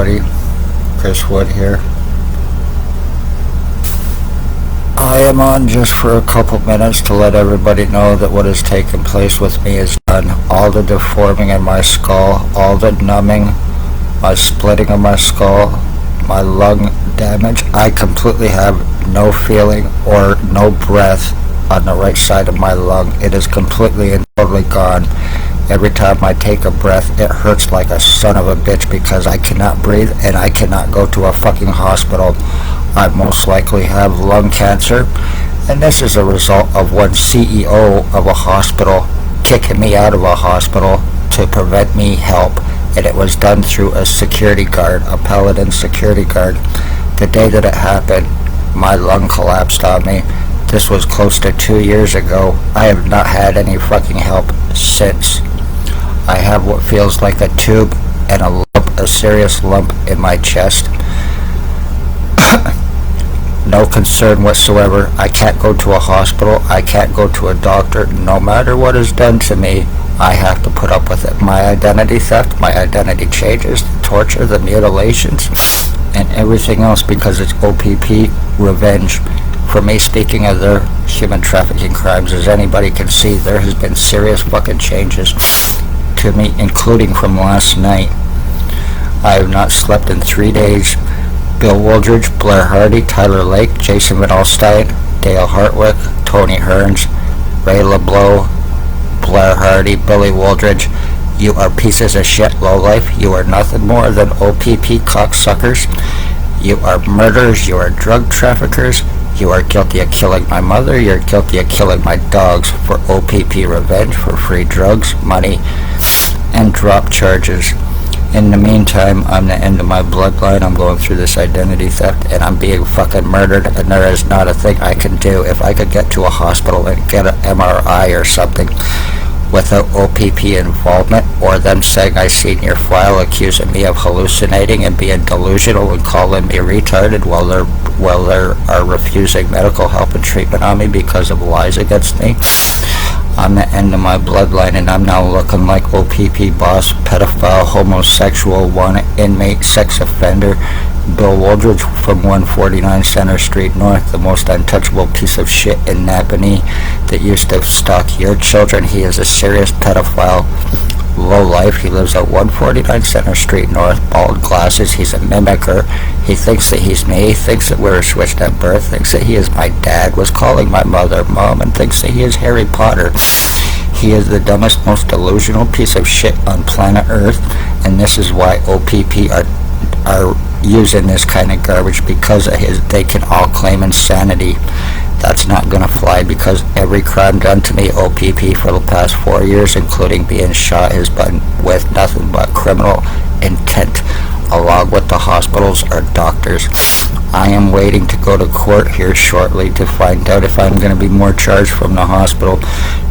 everybody. Chris Wood here. I am on just for a couple minutes to let everybody know that what has taken place with me is done. All the deforming in my skull, all the numbing, my splitting of my skull, my lung damage. I completely have no feeling or no breath on the right side of my lung. It is completely and totally gone. Every time I take a breath, it hurts like a son of a bitch because I cannot breathe and I cannot go to a fucking hospital. I most likely have lung cancer, and this is a result of one CEO of a hospital kicking me out of a hospital to prevent me help, and it was done through a security guard, a paladin security guard. The day that it happened, my lung collapsed on me. This was close to 2 years ago. I have not had any fucking help since. I have what feels like a tube and a serious lump in my chest. No concern whatsoever. I can't go to a hospital. I can't go to a doctor. No matter what is done to me, I have to put up with it. My identity theft, my identity changes, the torture, the mutilations, and everything else because it's OPP revenge. For me, speaking of their human trafficking crimes, as anybody can see, there has been serious fucking changes to me, including from last night. I have not slept in 3 days. Bill Wooldridge, Blair Hardy, Tyler Lake, Jason Van Alstyne, Dale Hartwick, Tony Hearns, Ray LeBlanc, Blair Hardy, Billy Wooldridge. You are pieces of shit, lowlife. You are nothing more than OPP cocksuckers. You are murderers. You are drug traffickers. You are guilty of killing my mother. You're guilty of killing my dogs for OPP revenge, for free drugs, money, and drop charges. In the meantime, I'm the end of my bloodline. I'm going through this identity theft, and I'm being fucking murdered, and there is not a thing I can do. If I could get to a hospital and get an MRI or something without OPP involvement, or them saying I seen your file, accusing me of hallucinating and being delusional and calling me retarded while they are refusing medical help and treatment on me because of lies against me, I'm the end of my bloodline, and I'm now looking like OPP boss, pedophile, homosexual, one inmate, sex offender, Bill Wooldridge from 149 Center Street North, the most untouchable piece of shit in Napanee that used to stalk your children. He is a serious pedophile, lowlife. He lives at 149 Center Street North, bald glasses. He's a mimicker. He thinks that he's me. He thinks that we were switched at birth. Thinks that he is my dad, was calling my mother mom, and thinks that he is Harry Potter. He is the dumbest, most delusional piece of shit on planet Earth, and this is why OPP are using this kind of garbage, because of they can all claim insanity. That's not gonna fly, because every crime done to me, OPP, for the past 4 years, including being shot, has been with nothing but criminal intent, along with the hospitals or doctors. I am waiting to go to court here shortly to find out if I'm going to be more charged from the hospital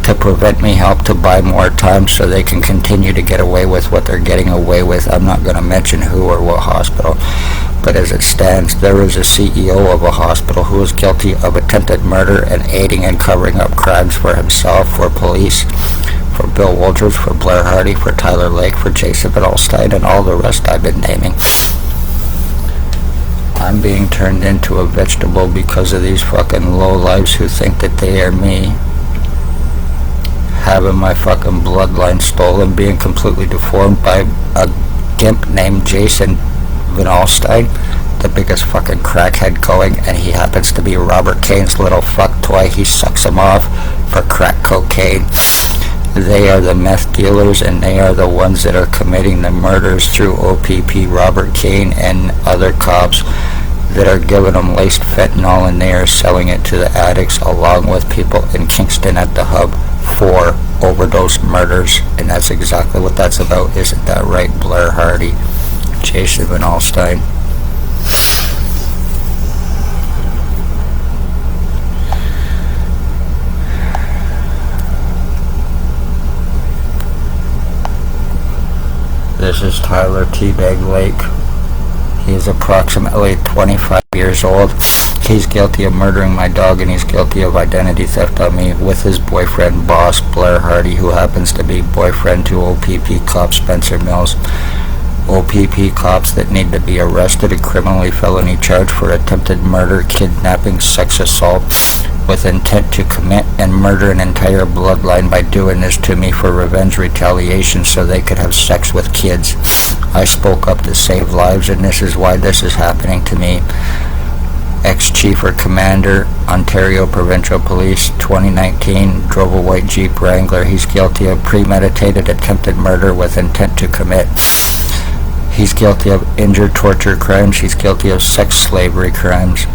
to prevent me help to buy more time so they can continue to get away with what they're getting away with. I'm not going to mention who or what hospital, but as it stands, there is a CEO of a hospital who is guilty of attempted murder and aiding and covering up crimes for himself, for police, for Bill Wooldridge, for Blair Hardy, for Tyler Lake, for Jason Van Alstyne, and all the rest I've been naming. I'm being turned into a vegetable because of these fucking lowlifes who think that they are me. Having my fucking bloodline stolen, being completely deformed by a gimp named Jason Van Alstyne, the biggest fucking crackhead going, and he happens to be Robert Kane's little fuck toy. He sucks him off for crack cocaine. They are the meth dealers, and they are the ones that are committing the murders through OPP, Robert Kane, and other cops that are giving them laced fentanyl, and they are selling it to the addicts along with people in Kingston at the hub for overdose murders. And that's exactly what that's about. Isn't that right, Blair Hardy, Jason Van Alstyne? This is Tyler Teabag Lake. He is approximately 25 years old. He's guilty of murdering my dog, and he's guilty of identity theft on me with his boyfriend, boss, Blair Hardy, who happens to be boyfriend to OPP cop Spencer Mills. OPP cops that need to be arrested and criminally felony charged for attempted murder, kidnapping, sex assault with intent to commit and murder an entire bloodline by doing this to me for revenge, retaliation, so they could have sex with kids. I spoke up to save lives, and this is why this is happening to me. Ex-Chief or Commander, Ontario Provincial Police, 2019, drove a white Jeep Wrangler. He's guilty of premeditated attempted murder with intent to commit. He's guilty of injured torture crimes. He's guilty of sex slavery crimes.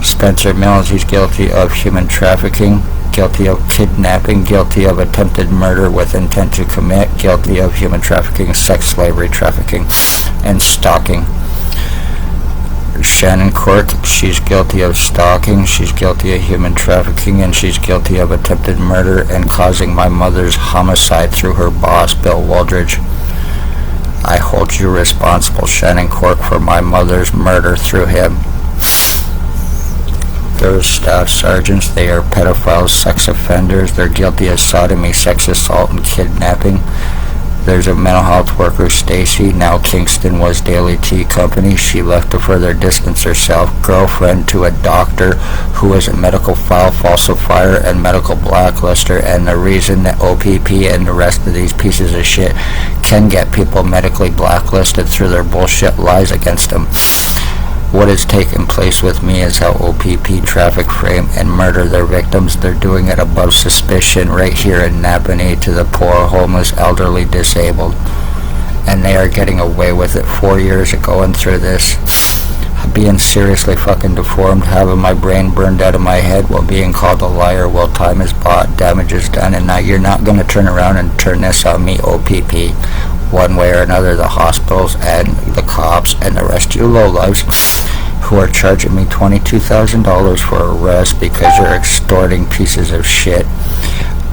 Spencer Mills, he's guilty of human trafficking, guilty of kidnapping, guilty of attempted murder with intent to commit, guilty of human trafficking, sex slavery, trafficking, and stalking. Shannon Cork, she's guilty of stalking, she's guilty of human trafficking, and she's guilty of attempted murder and causing my mother's homicide through her boss, Bill Waldridge. I hold you responsible, Shannon Cork, for my mother's murder through him. They're staff sergeants, they are pedophiles, sex offenders, they're guilty of sodomy, sex assault, and kidnapping. There's a mental health worker, Stacy, now Kingston was Daily Tea Company. She left to further distance herself, girlfriend to a doctor who is a medical file falsifier and medical blacklister, and the reason that OPP and the rest of these pieces of shit can get people medically blacklisted through their bullshit lies against them. What has taken place with me is how OPP traffic, frame, and murder their victims. They're doing it above suspicion right here in Napanee to the poor, homeless, elderly, disabled. And they are getting away with it 4 years of going through this. Being seriously fucking deformed, having my brain burned out of my head while being called a liar while time is bought, damage is done, and now you're not going to turn around and turn this on me, OPP. One way or another, the hospitals and the cops and the rest of you lowlifes who are charging me $22,000 for arrest because you're extorting pieces of shit.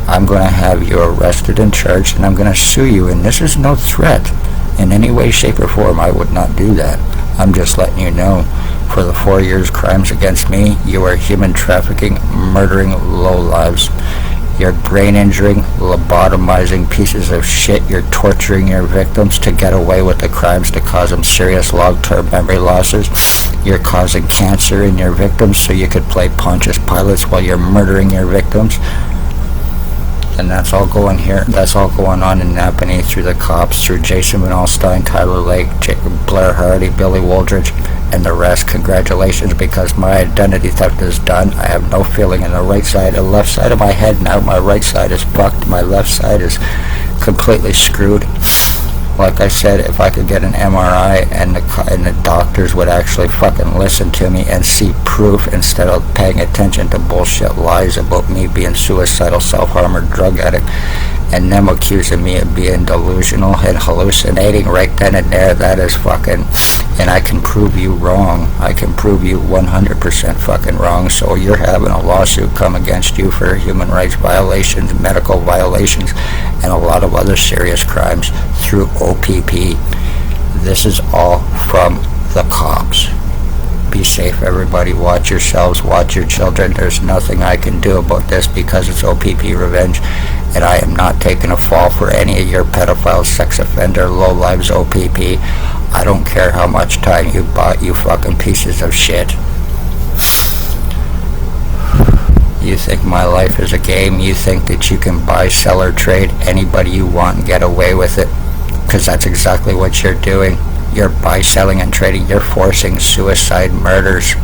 I'm going to have you arrested and charged, and I'm going to sue you, and this is no threat in any way, shape, or form. I would not do that. I'm just letting you know, for the 4 years crimes against me, you are human trafficking, murdering lowlives. You're brain injuring, lobotomizing pieces of shit. You're torturing your victims to get away with the crimes to cause them serious long-term memory losses. You're causing cancer in your victims so you could play Pontius Pilate while you're murdering your victims. And that's all going here. That's all going on in Napanee through the cops, through Jason Van Alstyne, Tyler Lake, Blair Hardy, Billy Waldridge, and the rest. Congratulations, because my identity theft is done. I have no feeling in the right side, the left side of my head now. My right side is fucked. My left side is completely screwed. Like I said, if I could get an MRI and the doctors would actually fucking listen to me and see proof instead of paying attention to bullshit lies about me being suicidal, self-harm, or drug addict, and them accusing me of being delusional and hallucinating right then and there, that is fucking, and I can prove you wrong. I can prove you 100% fucking wrong. So you're having a lawsuit come against you for human rights violations, medical violations, and a lot of other serious crimes through OPP. This is all from the cops. Be safe, everybody. Watch yourselves, watch your children. There's nothing I can do about this because it's OPP revenge, and I am not taking a fall for any of your pedophiles, sex offender, lowlives, OPP. I don't care how much time you bought, you fucking pieces of shit. You think my life is a game? You think that you can buy, sell, or trade anybody you want and get away with it? Because that's exactly what you're doing. You're buy, selling, and trading. You're forcing suicide murders.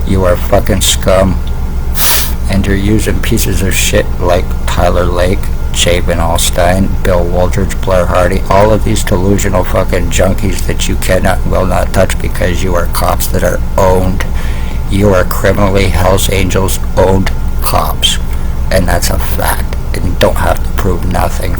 You are fucking scum. And you're using pieces of shit like Tyler Lake, Jay Van Alstyne, Bill Waldridge, Blair Hardy, all of these delusional fucking junkies that you cannot and will not touch because you are cops that are owned. You are criminally Hells Angels owned cops. And that's a fact. And you don't have to prove nothing.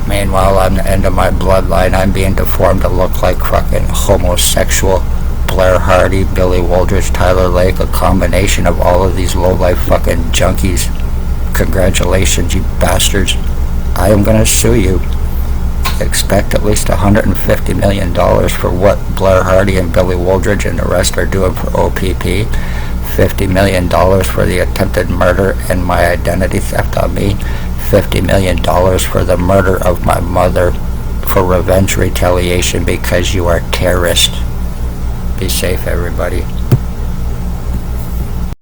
Meanwhile, on the end of my bloodline, I'm being deformed to look like fucking homosexual Blair Hardy, Billy Waldridge, Tyler Lake, a combination of all of these low-life fucking junkies. Congratulations, you bastards. I am going to sue you. Expect at least $150 million for what Blair Hardy and Billy Waldridge and the rest are doing for OPP. $50 million for the attempted murder and my identity theft on me. $50 million for the murder of my mother. for revenge retaliation because you are terrorist. Be safe, everybody.